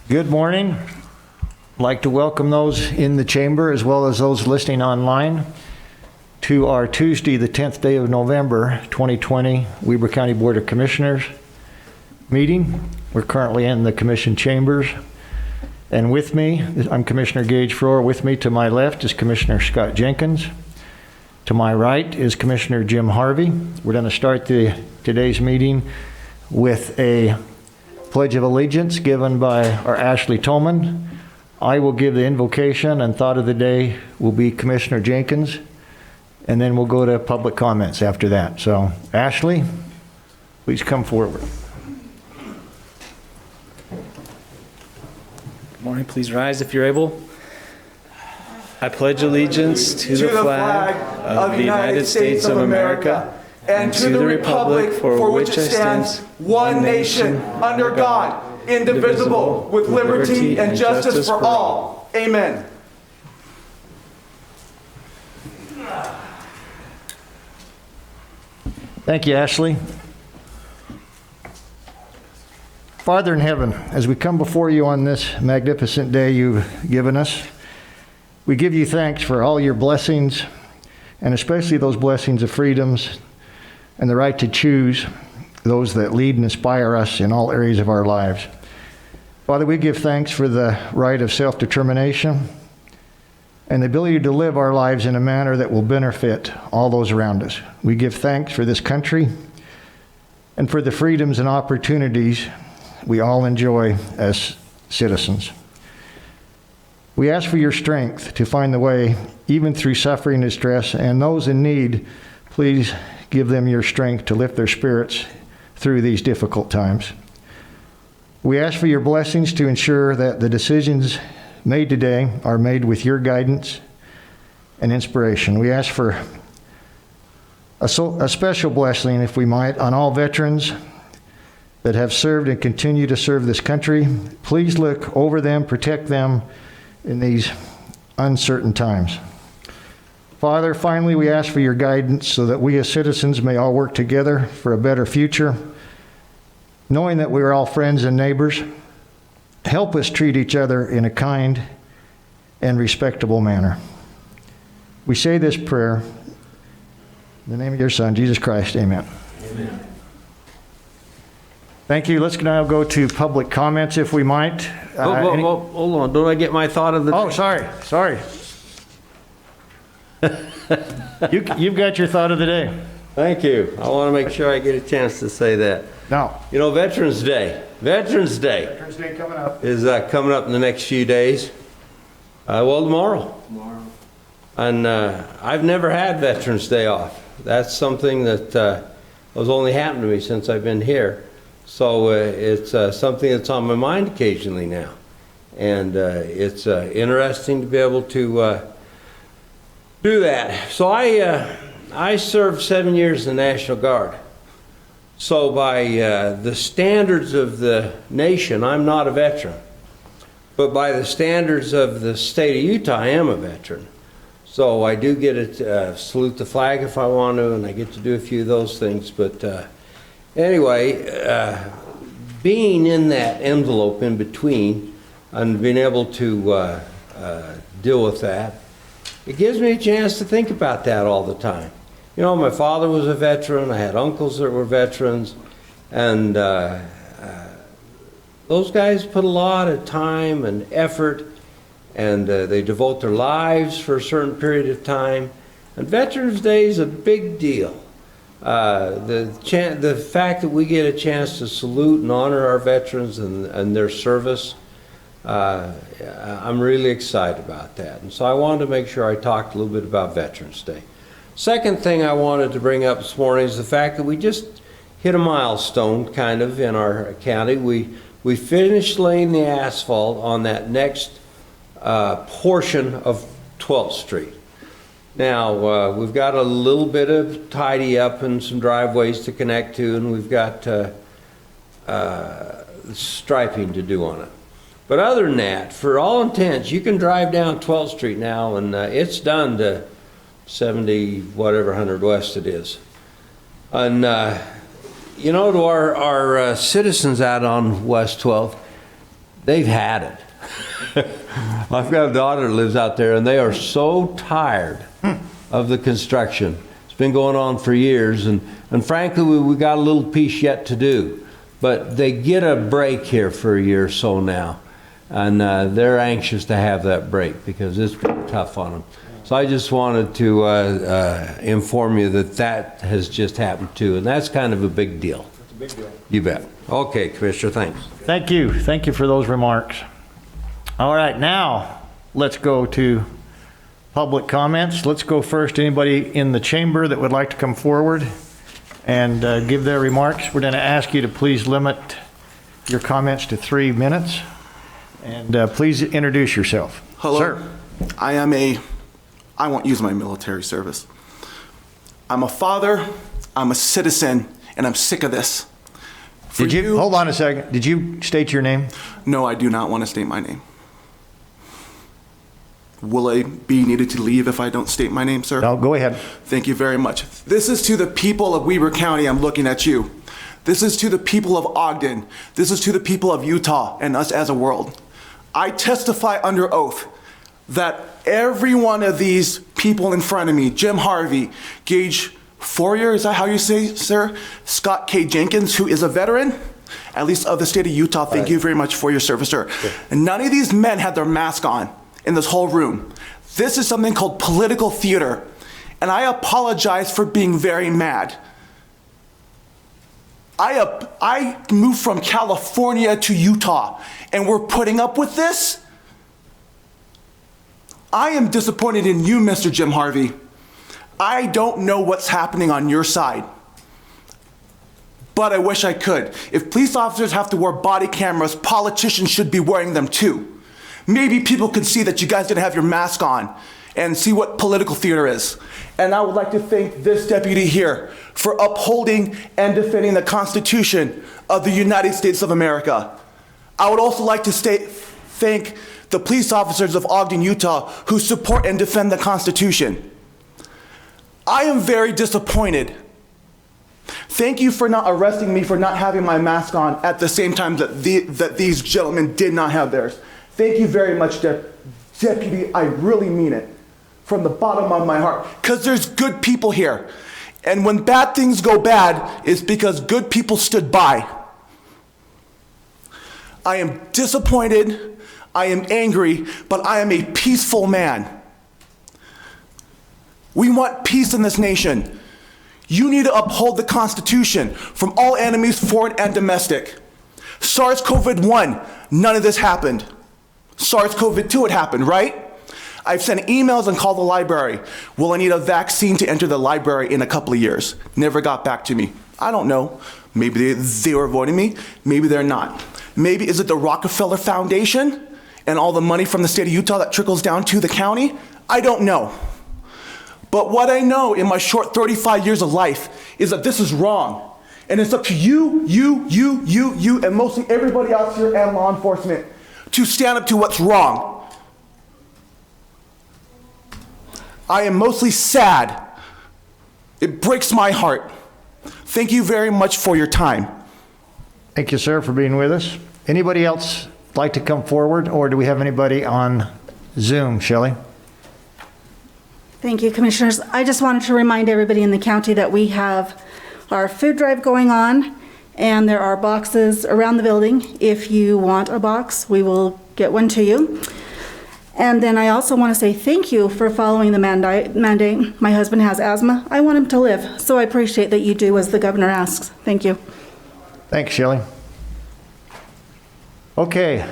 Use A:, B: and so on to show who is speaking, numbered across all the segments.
A: Good morning. I'd like to welcome those in the chamber as well as those listening online to our Tuesday, the 10th day of November, 2020, Weber County Board of Commissioners meeting. We're currently in the commission chambers. And with me, I'm Commissioner Gage Froer. With me to my left is Commissioner Scott Jenkins. To my right is Commissioner Jim Harvey. We're going to start today's meeting with a Pledge of Allegiance given by our Ashley Tolman. I will give the invocation, and thought of the day will be Commissioner Jenkins, and then we'll go to public comments after that. So, Ashley, please come forward.
B: Good morning. Please rise if you're able. I pledge allegiance to the flag of the United States of America and to the republic for which it stands, one nation, under God, indivisible, with liberty and justice for all. Amen.
A: Thank you, Ashley. Father in heaven, as we come before you on this magnificent day you've given us, we give you thanks for all your blessings, and especially those blessings of freedoms and the right to choose those that lead and inspire us in all areas of our lives. Father, we give thanks for the right of self-determination and the ability to live our lives in a manner that will benefit all those around us. We give thanks for this country and for the freedoms and opportunities we all enjoy as citizens. We ask for your strength to find the way, even through suffering and stress, and those in need, please give them your strength to lift their spirits through these difficult times. We ask for your blessings to ensure that the decisions made today are made with your guidance and inspiration. We ask for a special blessing, if we might, on all veterans that have served and continue to serve this country. Please look over them, protect them in these uncertain times. Father, finally, we ask for your guidance so that we as citizens may all work together for a better future, knowing that we are all friends and neighbors. Help us treat each other in a kind and respectable manner. We say this prayer in the name of your Son, Jesus Christ. Amen.
B: Amen.
A: Thank you. Let's now go to public comments, if we might.
C: Hold on. Don't I get my thought of the day?
A: Oh, sorry. You've got your thought of the day.
C: Thank you. I want to make sure I get a chance to say that.
A: Now,
C: You know, Veterans Day
A: Veterans Day coming up.
C: is coming up in the next few days. Tomorrow. And I've never had Veterans Day off. That's something that has only happened to me since I've been here. So it's something that's on my mind occasionally now. And it's interesting to be able to do that. So I served 7 years in the National Guard. So by the standards of the nation, I'm not a veteran. But by the standards of the state of Utah, I am a veteran. So I do get to salute the flag if I want to, and I get to do a few of those things. But anyway, being in that envelope in between and being able to deal with that, it gives me a chance to think about that all the time. You know, my father was a veteran. I had uncles that were veterans. And those guys put a lot of time and effort, and they devote their lives for a certain period of time. And Veterans Day is a big deal. The fact that we get a chance to salute and honor our veterans and their service, I'm really excited about that. And so I wanted to make sure I talked a little bit about Veterans Day. Second thing I wanted to bring up this morning is the fact that we just hit a milestone, kind of, in our county. We finished laying the asphalt on that next portion of 12th Street. Now, we've got a little bit of tidy up and some driveways to connect to, and we've got striping to do on it. But other than that, for all intents, you can drive down 12th Street now, and it's done to 70, whatever, 100 West it is. And, you know, to our citizens out on West 12th, they've had it. I've got a daughter that lives out there, and they are so tired of the construction. It's been going on for years, and frankly, we got a little piece yet to do. But they get a break here for a year or so now, and they're anxious to have that break because it's been tough on them. So I just wanted to inform you that that has just happened too, and that's kind of a big deal.
A: It's a big deal.
C: You bet. Okay, Commissioner, thanks.
A: Thank you. Thank you for those remarks. All right, now let's go to public comments. Let's go first to anybody in the chamber that would like to come forward and give their remarks. We're going to ask you to please limit your comments to 3 minutes. And please introduce yourself.
D: Hello.
A: Sir.
D: I won't use my military service. I'm a father, I'm a citizen, and I'm sick of this.
A: Hold on a second. Did you state your name?
D: No, I do not want to state my name. Will I be needed to leave if I don't state my name, sir?
A: No, go ahead.
D: Thank you very much. This is to the people of Weber County. I'm looking at you. This is to the people of Ogden. This is to the people of Utah and us as a world. I testify under oath that every one of these people in front of me, Jim Harvey, Gage Fourier, is that how you say, sir? Scott K. Jenkins, who is a veteran, at least of the state of Utah. Thank you very much for your service, sir. Yeah. And none of these men had their mask on in this whole room. This is something called political theater, and I apologize for being very mad. I moved from California to Utah, and we're putting up with this? I am disappointed in you, Mr. Jim Harvey. I don't know what's happening on your side, but I wish I could. If police officers have to wear body cameras, politicians should be wearing them too. Maybe people could see that you guys didn't have your mask on and see what political theater is. And I would like to thank this deputy here for upholding and defending the Constitution of the United States of America. I would also like to thank the police officers of Ogden, Utah, who support and defend the Constitution. I am very disappointed. Thank you for not arresting me for not having my mask on at the same time that these gentlemen did not have theirs. Thank you very much, Deputy. I really mean it from the bottom of my heart, because there's good people here. And when bad things go bad, it's because good people stood by. I am disappointed, I am angry, but I am a peaceful man. We want peace in this nation. You need to uphold the Constitution from all enemies, foreign and domestic. SARS-CoV-1, none of this happened. SARS-CoV-2, it happened, right? I've sent emails and called the library. Will I need a vaccine to enter the library in a couple of years? Never got back to me. I don't know. Maybe they were avoiding me. Maybe they're not. Maybe is it the Rockefeller Foundation and all the money from the state of Utah that trickles down to the county? I don't know. But what I know in my short 35 years of life is that this is wrong. And it's up to you, and mostly everybody else here and law enforcement to stand up to what's wrong. I am mostly sad. It breaks my heart. Thank you very much for your time.
A: Thank you, sir, for being with us. Anybody else like to come forward, or do we have anybody on Zoom, Shelley?
E: Thank you, Commissioners. I just wanted to remind everybody in the county that we have our food drive going on, and there are boxes around the building. If you want a box, we will get one to you. And then I also want to say thank you for following the mandate. My husband has asthma. I want him to live, so I appreciate that you do as the governor asks. Thank you.
A: Thanks, Shelley. Okay,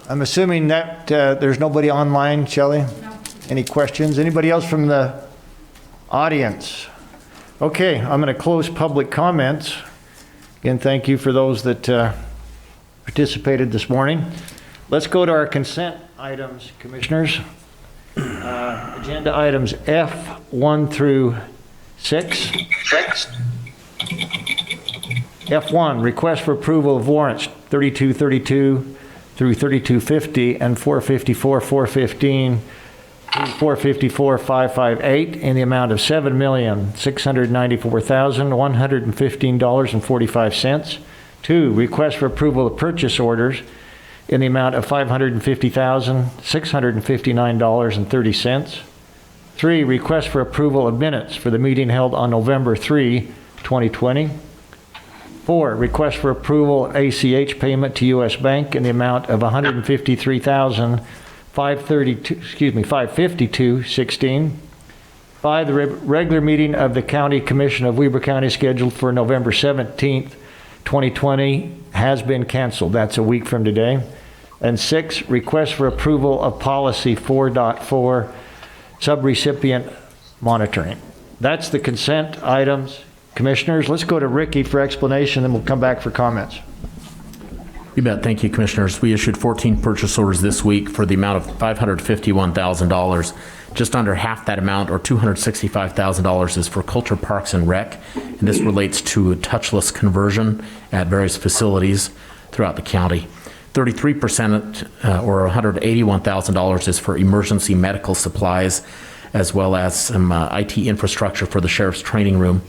A: I'm assuming that there's nobody online, Shelley?
E: No.
A: Any questions? Anybody else from the audience? Okay, I'm going to close public comments. Again, thank you for those that participated this morning. Let's go to our consent items, Commissioners. Agenda items F1 through 6. F1, request for approval of warrants 3232 through 3250 and 454, 415, 454, 558 in the amount of $7,694,115.45. 2, request for approval of purchase orders in the amount of $550,659.30. 3, request for approval of minutes for the meeting held on November 3, 2020. 4, request for approval of ACH payment to U.S. Bank in the amount of $153,552.16. 5, the regular meeting of the County Commission of Weber County scheduled for November 17th, 2020 has been canceled. That's a week from today. And 6, request for approval of policy 4.4, subrecipient monitoring. That's the consent items. Commissioners, let's go to Ricky for explanation, then we'll come back for comments.
F: You bet. Thank you, Commissioners. We issued 14 purchase orders this week for the amount of $551,000. Just under half that amount, or $265,000, is for Culture Parks and Rec, and this relates to a touchless conversion at various facilities throughout the county. 33%, or $181,000, is for emergency medical supplies, as well as some IT infrastructure for the sheriff's training room.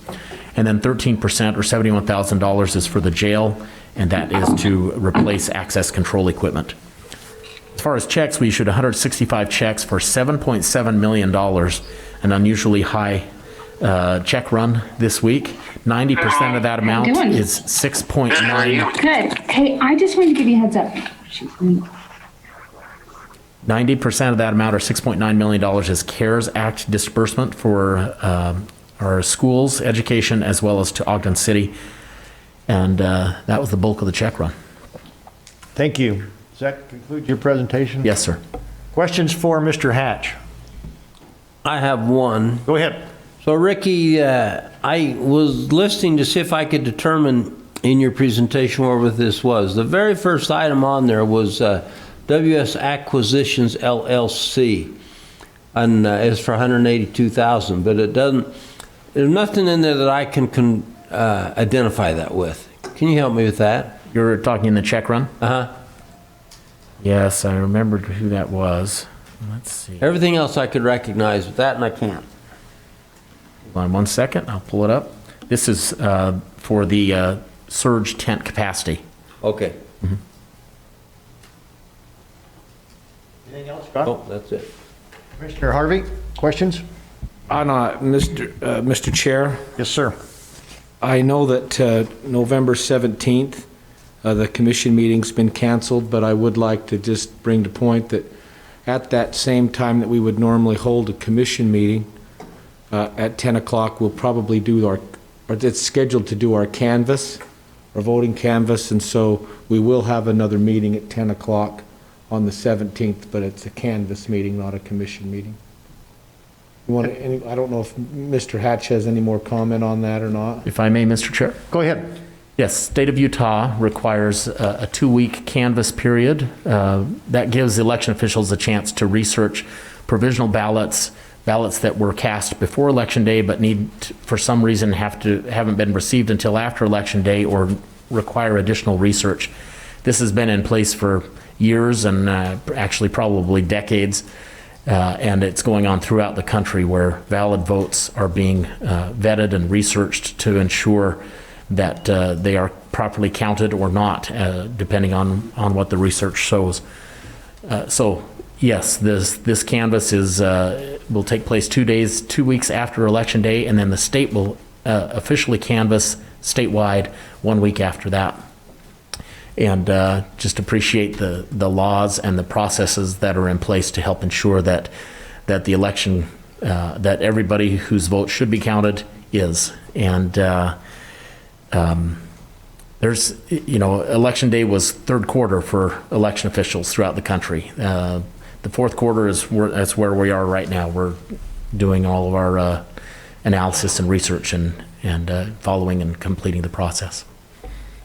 F: And then 13%, or $71,000, is for the jail, and that is to replace access control equipment. As far as checks, we issued 165 checks for $7.7 million, an unusually high check run this week. 90% of that amount is 6.9.
G: Good. Hey, I just wanted to give you a heads up.
F: 90% of that amount, or $6.9 million, is CARES Act disbursement for our schools, education, as well as to Ogden City. And that was the bulk of the check run.
A: Thank you. Does that conclude your presentation?
F: Yes, sir.
A: Questions for Mr. Hatch?
C: I have one.
A: Go ahead.
C: So Ricky, I was listening to see if I could determine in your presentation where this was. The very first item on there was WS Acquisitions LLC, and it's for $182,000, but it doesn't. There's nothing in there that I can identify that with. Can you help me with that?
F: You're talking in the check run?
C: Uh-huh.
F: Yes, I remembered who that was. Let's see.
C: Everything else I could recognize, but that and I can't.
F: Hold on 1 second. I'll pull it up. This is for the surge tent capacity.
C: Okay.
A: Anything else, Scott?
C: Oh, that's it.
A: Commissioner Harvey, questions?
H: Mr. Chair,
A: Yes, sir.
H: I know that November 17th, the commission meeting's been canceled, but I would like to just bring to point that at that same time that we would normally hold a commission meeting, at 10 o'clock, we'll probably do or it's scheduled to do our canvass, our voting canvass, and so we will have another meeting at 10 o'clock on the 17th, but it's a canvass meeting, not a commission meeting. I don't know if Mr. Hatch has any more comment on that or not.
F: If I may, Mr. Chair?
A: Go ahead.
F: Yes, State of Utah requires a 2-week canvass period. That gives election officials a chance to research provisional ballots that were cast before Election Day but for some reason, haven't been received until after Election Day or require additional research. This has been in place for years and actually probably decades. And it's going on throughout the country where valid votes are being vetted and researched to ensure that they are properly counted or not, depending on what the research shows. So yes, this canvass will take place 2 weeks after Election Day, and then the state will officially canvass statewide 1 week after that. And just appreciate the laws and the processes that are in place to help ensure that the election, that everybody whose vote should be counted is. And there's, Election Day was third quarter for election officials throughout the country. The fourth quarter that's where we are right now. We're doing all of our analysis and research and following and completing the process.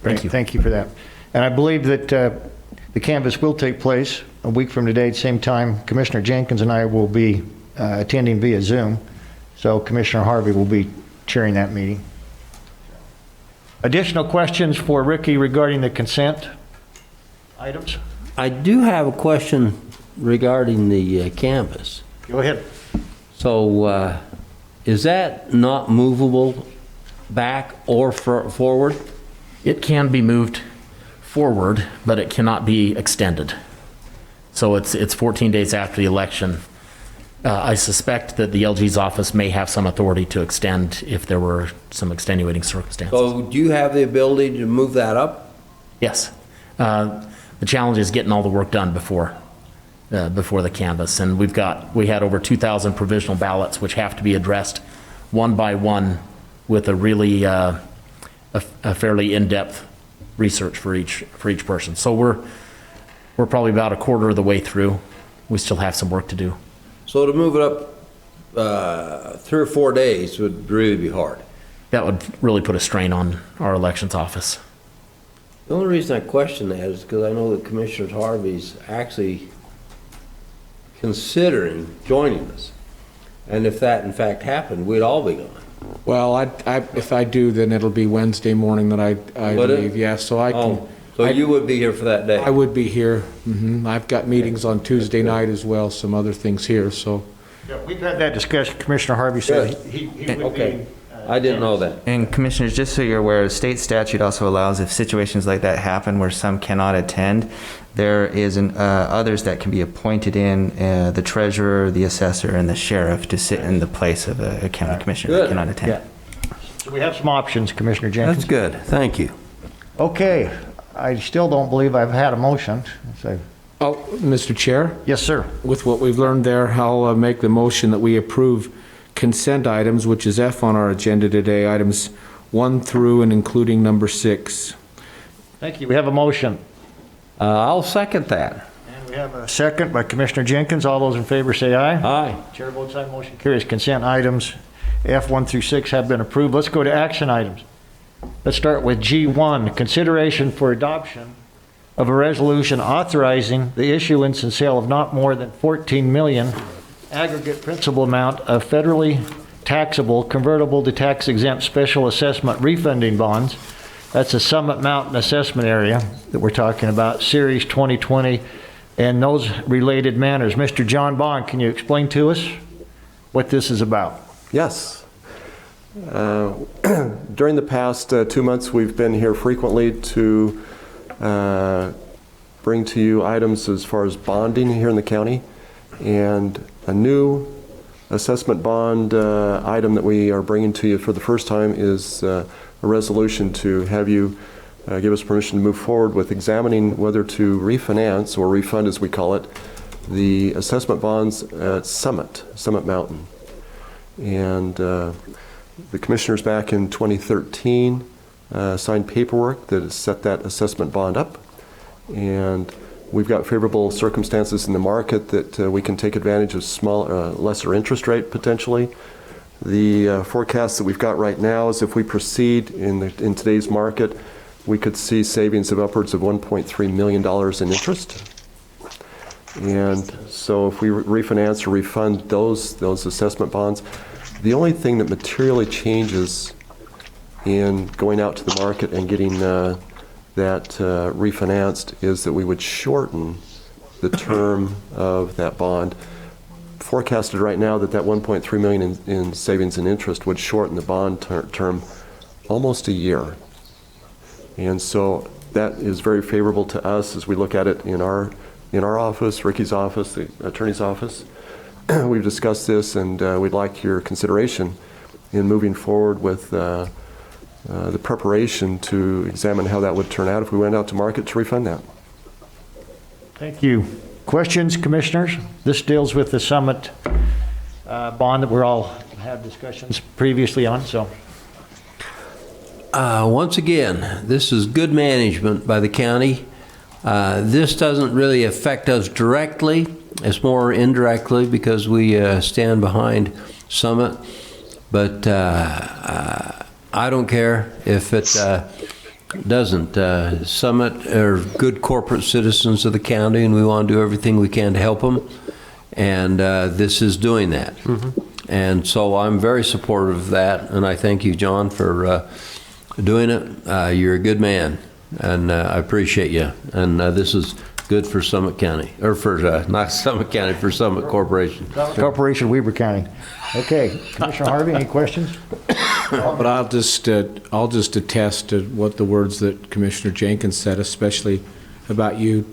F: Thank you.
A: Thank you for that. And I believe that the canvass will take place a week from today at the same time. Commissioner Jenkins and I will be attending via Zoom, so Commissioner Harvey will be chairing that meeting. Additional questions for Ricky regarding the consent items?
C: I do have a question regarding the canvas.
A: Go ahead.
C: So is that not movable back or forward?
F: It can be moved forward, but it cannot be extended. So it's 14 days after the election. I suspect that the LG's office may have some authority to extend if there were some extenuating circumstances.
C: So do you have the ability to move that up?
F: Yes. The challenge is getting all the work done before the canvass. And we had over 2,000 provisional ballots, which have to be addressed one by one with a really, a fairly in-depth research for each person. So we're probably about a quarter of the way through. We still have some work to do.
C: So to move it up 3 or 4 days would really be hard.
F: That would really put a strain on our elections office.
C: The only reason I question that is because I know that Commissioner Harvey's actually considering joining us. And if that in fact happened, we'd all be gone.
H: Well, if I do, then it'll be Wednesday morning that I
C: Would it?
H: leave, yeah, so I can.
C: Oh, so you would be here for that day?
H: I would be here. I've got meetings on Tuesday night as well, some other things here, so.
A: Yeah, we've had that discussion. Commissioner Harvey said he would
C: Okay.
A: be.
C: I didn't know that.
I: And commissioners, just so you're aware, state statute also allows if situations like that happen where some cannot attend, there is others that can be appointed in, the treasurer, the assessor, and the sheriff to sit in the place of a county commissioner that
C: Good.
I: cannot attend.
A: So we have some options, Commissioner Jenkins.
C: That's good. Thank you.
A: Okay, I still don't believe I've had a motion. So,
H: Oh, Mr. Chair,
A: yes, sir.
H: with what we've learned there, I'll make the motion that we approve consent items, which is F on our agenda today, items 1 through and including number 6.
A: Thank you. We have a motion.
C: I'll second that.
A: And we have a second by Commissioner Jenkins. All those in favor say aye.
C: Aye.
A: Chair votes aye. Motion carries. Consent items F1 through 6 have been approved. Let's go to action items. Let's start with G1, consideration for adoption of a resolution authorizing the issuance and sale of not more than 14 million aggregate principal amount of federally taxable, convertible to tax exempt special assessment refunding bonds. That's a Summit Mountain assessment area that we're talking about, Series 2020, and those related matters. Mr. John Bond, can you explain to us what this is about?
J: Yes. During the past 2 months, we've been here frequently to bring to you items as far as bonding here in the county. And a new assessment bond item that we are bringing to you for the first time is a resolution to have you give us permission to move forward with examining whether to refinance, or refund as we call it, the assessment bonds at Summit Mountain. And the commissioners back in 2013 signed paperwork that set that assessment bond up. And we've got favorable circumstances in the market that we can take advantage of lesser interest rate potentially. The forecast that we've got right now is if we proceed in today's market, we could see savings of upwards of $1.3 million in interest. And so if we refinance or refund those assessment bonds, the only thing that materially changes in going out to the market and getting that refinanced is that we would shorten the term of that bond. Forecasted right now that 1.3 million in savings and interest would shorten the bond term almost a year. And so that is very favorable to us as we look at it in our office, Ricky's office, the attorney's office. We've discussed this, and we'd like your consideration in moving forward with the preparation to examine how that would turn out if we went out to market to refund that.
A: Thank you. Questions, commissioners? This deals with the Summit bond that we're all had discussions previously on, so.
C: Once again, this is good management by the county. This doesn't really affect us directly. It's more indirectly because we stand behind Summit. But I don't care if it doesn't. Summit are good corporate citizens of the county, and we want to do everything we can to help them. And this is doing that. Mm-hmm. And so I'm very supportive of that, and I thank you, John, for doing it. You're a good man, and I appreciate you. And this is good for Summit County, or for not Summit County, for Summit Corporation.
A: Corporation, Weber County. Okay, Commissioner Harvey, any questions?
H: But I'll just attest to what the words that Commissioner Jenkins said, especially about you,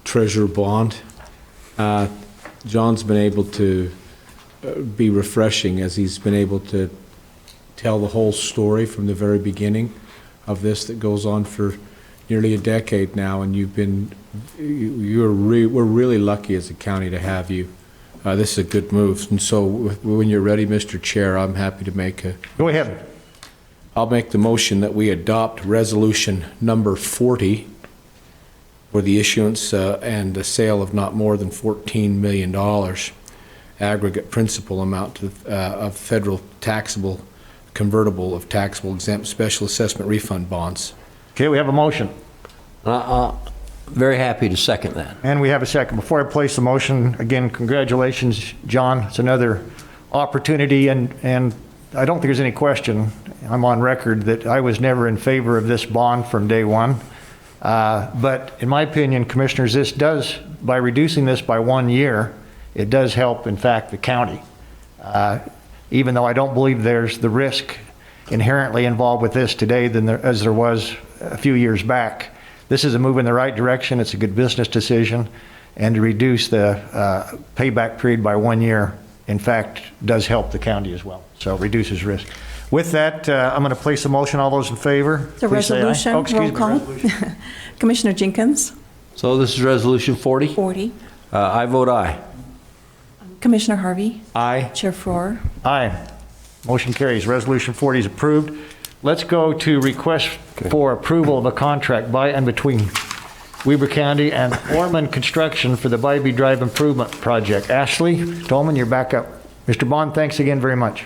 H: Treasurer Bond. John's been able to be refreshing as he's been able to tell the whole story from the very beginning of this that goes on for nearly a decade now, and we're really lucky as a county to have you. This is a good move, and so when you're ready, Mr. Chair, I'm happy to
A: Go ahead.
H: I'll make the motion that we adopt resolution number 40 for the issuance and the sale of not more than $14 million aggregate principal amount of federal taxable, convertible of taxable exempt special assessment refund bonds.
A: Okay, we have a motion.
C: Very happy to second that.
A: And we have a second. Before I place the motion, again, congratulations, John. It's another opportunity, and I don't think there's any question, I'm on record, that I was never in favor of this bond from day one. But in my opinion, Commissioners, this does, by reducing this by 1 year, it does help, in fact, the county. Even though I don't believe there's the risk inherently involved with this today as there was a few years back. This is a move in the right direction. It's a good business decision, and to reduce the payback period by 1 year, in fact, does help the county as well. So reduces risk. With that, I'm going to place a motion. All those in favor?
K: The
A: please say aye.
K: resolution,
A: Oh, excuse
K: roll
A: me,
K: call.
A: resolution.
K: Commissioner Jenkins,
C: So this is resolution 40?
K: 40.
C: I vote aye.
K: Commissioner Harvey,
H: Aye.
K: Chair Faur.
A: Aye. Motion carries. Resolution 40 is approved. Let's go to request for approval of a contract by and between Weber County and Orman Construction for the Bybee Drive Improvement Project. Ashley Tolman, you're back up. Mr. Bond, thanks again very much.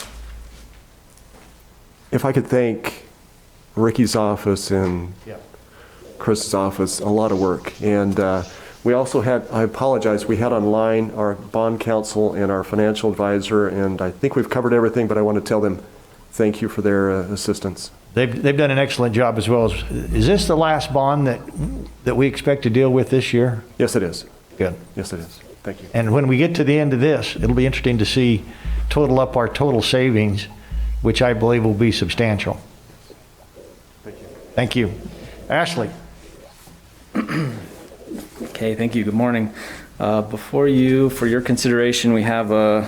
J: If I could thank Ricky's office and Chris's office, a lot of work. And we also had, I apologize, we had online our bond counsel and our financial advisor, and I think we've covered everything, but I want to tell them thank you for their assistance.
A: They've done an excellent job as well. Is this the last bond that we expect to deal with this year?
J: Yes, it is.
A: Good.
J: Yes, it is. Thank you.
A: And when we get to the end of this, it'll be interesting to see total up our total savings, which I believe will be substantial.
J: Thank you.
A: Thank you. Ashley.
B: Okay, thank you. Good morning. Before you, for your consideration, we have a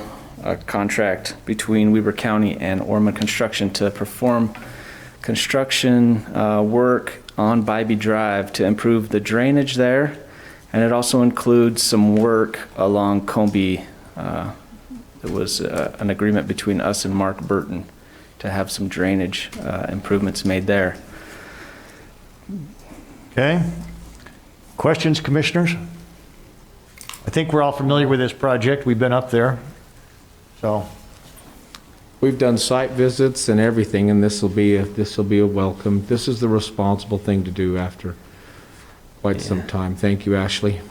B: contract between Weber County and Orman Construction to perform construction work on Bybee Drive to improve the drainage there, and it also includes some work along Combe. There was an agreement between us and Mark Burton to have some drainage improvements made there.
A: Okay. Questions, Commissioners? I think we're all familiar with this project. We've been up there. So,
H: We've done site visits and everything, and this will be a welcome. This is the responsible thing to do after quite some time. Thank you, Ashley.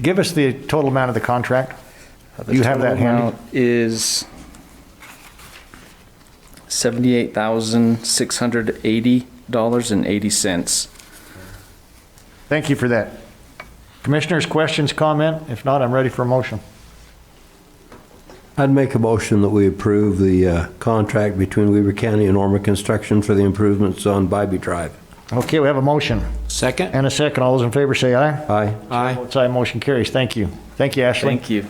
A: give us the total amount of the contract. You have that handy?
B: Amount is $78,680.80.
A: Thank you for that. Commissioners, questions, comment? If not, I'm ready for a motion.
C: I'd make a motion that we approve the contract between Weber County and Orma Construction for the improvements on Bybee Drive.
A: Okay, we have a motion
H: Second?
A: and a second. All those in favor say aye.
C: Aye.
H: Aye.
A: Votes aye, motion carries. Thank you. Thank you, Ashley.
B: Thank you.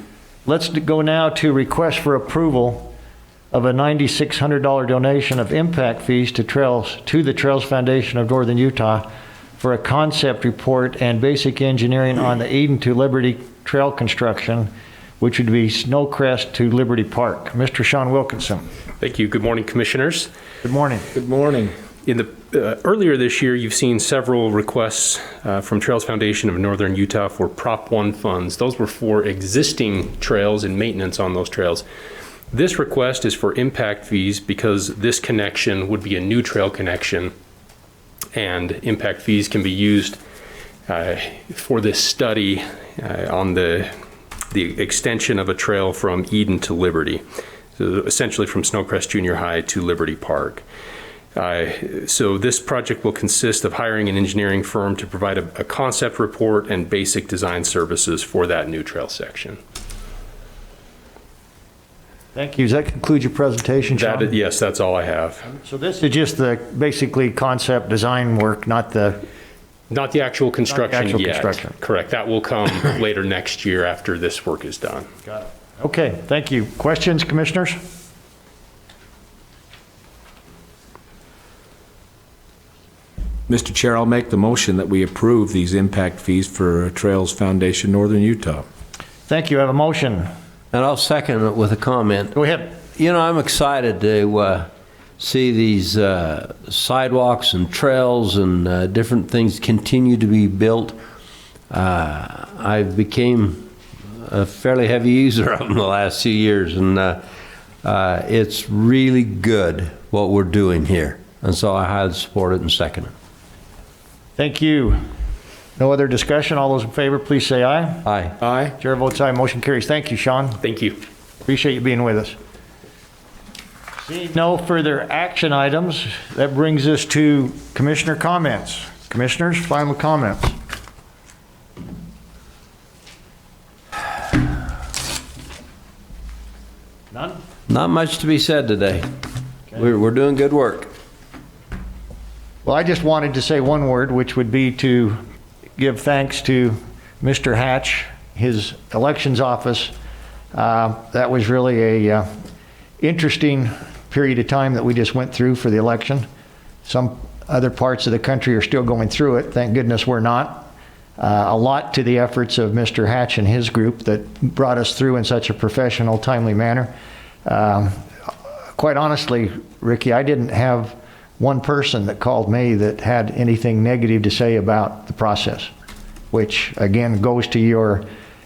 A: Let's go now to request for approval of a $9,600 donation of impact fees to the Trails Foundation of Northern Utah for a concept report and basic engineering on the Eden to Liberty Trail construction, which would be Snowcrest to Liberty Park. Mr. Sean Wilkinson.
L: Thank you. Good morning, Commissioners.
A: Good morning.
H: Good morning.
L: In the earlier this year, you've seen several requests from Trails Foundation of Northern Utah for Prop 1 funds. Those were for existing trails and maintenance on those trails. This request is for impact fees because this connection would be a new trail connection, and impact fees can be used for this study on the extension of a trail from Eden to Liberty, so essentially from Snowcrest Junior High to Liberty Park. So this project will consist of hiring an engineering firm to provide a concept report and basic design services for that new trail section.
A: Thank you. Does that conclude your presentation, Sean?
L: Yes, that's all I have.
A: So this is just the basically concept design work, not the
L: Not the actual construction
A: actual
L: yet.
A: construction.
L: Correct. That will come later next year after this work is done.
A: Got it. Okay, thank you. Questions, commissioners?
H: Mr. Chair, I'll make the motion that we approve these impact fees for Trails Foundation Northern Utah.
A: Thank you. I have a motion.
C: And I'll second it with a comment.
A: Go ahead.
C: You know, I'm excited to see these sidewalks and trails and different things continue to be built. I became a fairly heavy user of them the last few years, and it's really good what we're doing here. And so I highly support it and second it.
A: Thank you. No other discussion? All those in favor, please say aye.
C: Aye.
H: Aye.
A: Chair votes aye. Motion carries. Thank you, Sean.
L: Thank you.
A: Appreciate you being with us. Seeing no further action items, that brings us to commissioner comments. Commissioners, final comments. None?
C: Not much to be said today. We're doing good work.
A: Well, I just wanted to say one word, which would be to give thanks to Mr. Hatch, his elections office. That was really a interesting period of time that we just went through for the election. Some other parts of the country are still going through it. Thank goodness we're not. A lot to the efforts of Mr. Hatch and his group that brought us through in such a professional, timely manner. Quite honestly, Ricky, I didn't have one person that called me that had anything negative to say about the process, which again goes to your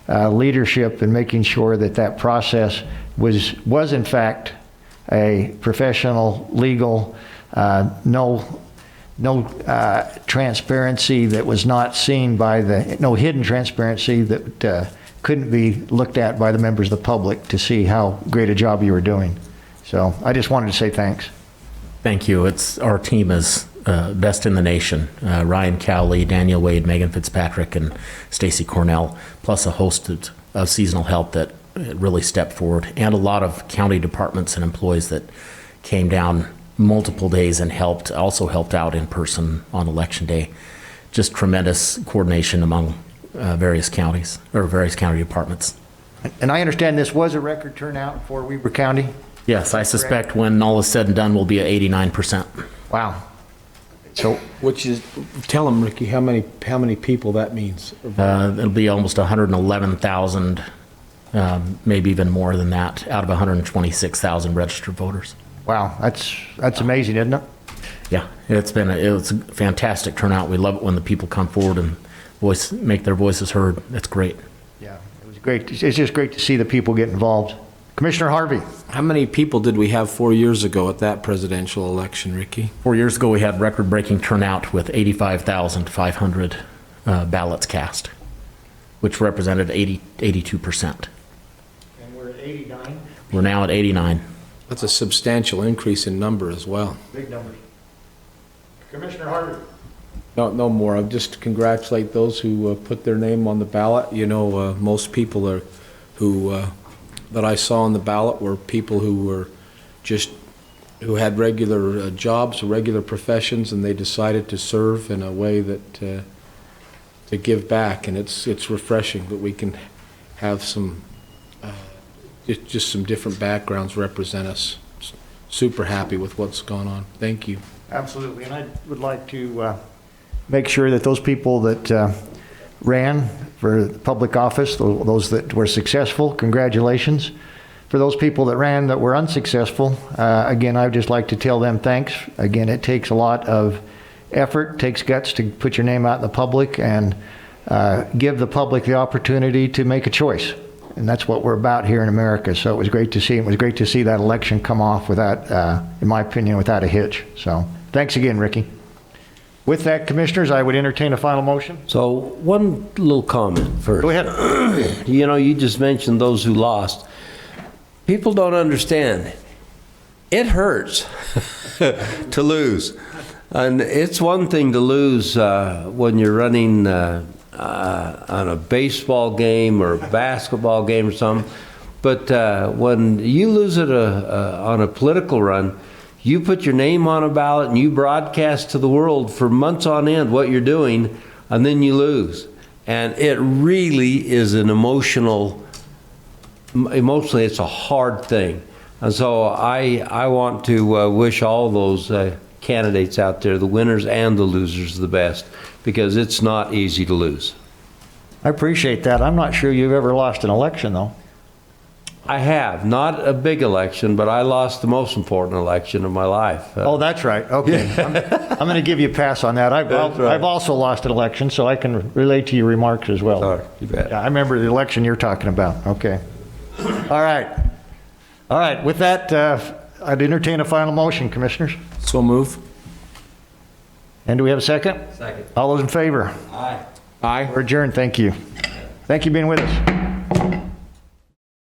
A: leadership in making sure that that process was in fact a professional, legal, no transparency that was not seen by no hidden transparency that couldn't be looked at by the members of the public to see how great a job you were doing. So I just wanted to say thanks.
F: Thank you. Our team is best in the nation. Ryan Cowley, Daniel Wade, Megan Fitzpatrick, and Stacy Cornell, plus a host of seasonal help that really stepped forward, and a lot of county departments and employees that came down multiple days and also helped out in person on election day. Just tremendous coordination among various counties or various county departments.
A: And I understand this was a record turnout for Weber County?
F: Yes, I suspect when all is said and done, we'll be at 89%.
A: Wow. So,
H: Which is, tell them, Ricky, how many people that means?
F: It'll be almost 111,000, maybe even more than that, out of 126,000 registered voters.
A: wow, that's amazing, isn't it?
F: Yeah, it's a fantastic turnout. We love it when the people come forward and make their voices heard. It's great.
A: Yeah, it was great. It's just great to see the people get involved. Commissioner Harvey.
H: How many people did we have 4 years ago at that presidential election, Ricky?
F: 4 years ago, we had record-breaking turnout with 85,500 ballots cast, which represented 82%.
A: And we're at 89.
F: We're now at 89.
H: That's a substantial increase in number as well.
A: Big numbers. Commissioner Harvey.
H: No more. I'll just congratulate those who put their name on the ballot. You know, most people that I saw on the ballot were people who had regular jobs, regular professions, and they decided to serve in a way that to give back. And it's refreshing that we can have some just some different backgrounds represent us. Super happy with what's gone on. Thank you.
A: Absolutely, and I would like to make sure that those people that ran for public office, those that were successful, congratulations. For those people that ran that were unsuccessful, again, I would just like to tell them thanks. Again, it takes a lot of effort, takes guts to put your name out in the public and give the public the opportunity to make a choice. And that's what we're about here in America. So it was great to see. It was great to see that election come off without, in my opinion, without a hitch. So thanks again, Ricky. With that, commissioners, I would entertain a final motion.
C: So one little comment first.
A: Go ahead.
C: You know, you just mentioned those who lost. People don't understand. It hurts to lose. And it's one thing to lose when you're running on a baseball game or a basketball game or something, But when you lose it on a political run, you put your name on a ballot and you broadcast to the world for months on end what you're doing, and then you lose. And it really is an emotionally, it's a hard thing. And so I want to wish all those candidates out there, the winners and the losers, the best, because it's not easy to lose.
A: I appreciate that. I'm not sure you've ever lost an election, though.
C: I have. Not a big election, but I lost the most important election of my life.
A: Oh, that's right. Okay. I'm going to give you a pass on that. I've also lost an election, so I can relate to your remarks as well.
C: Sorry, you bet.
A: Yeah, I remember the election you're talking about. Okay. All right. All right. With that, I'd entertain a final motion, Commissioners.
H: So move.
A: And do we have a second?
C: Second.
A: All those in favor?
C: Aye.
H: Aye.
A: We're adjourned. Thank you. Thank you for being with us.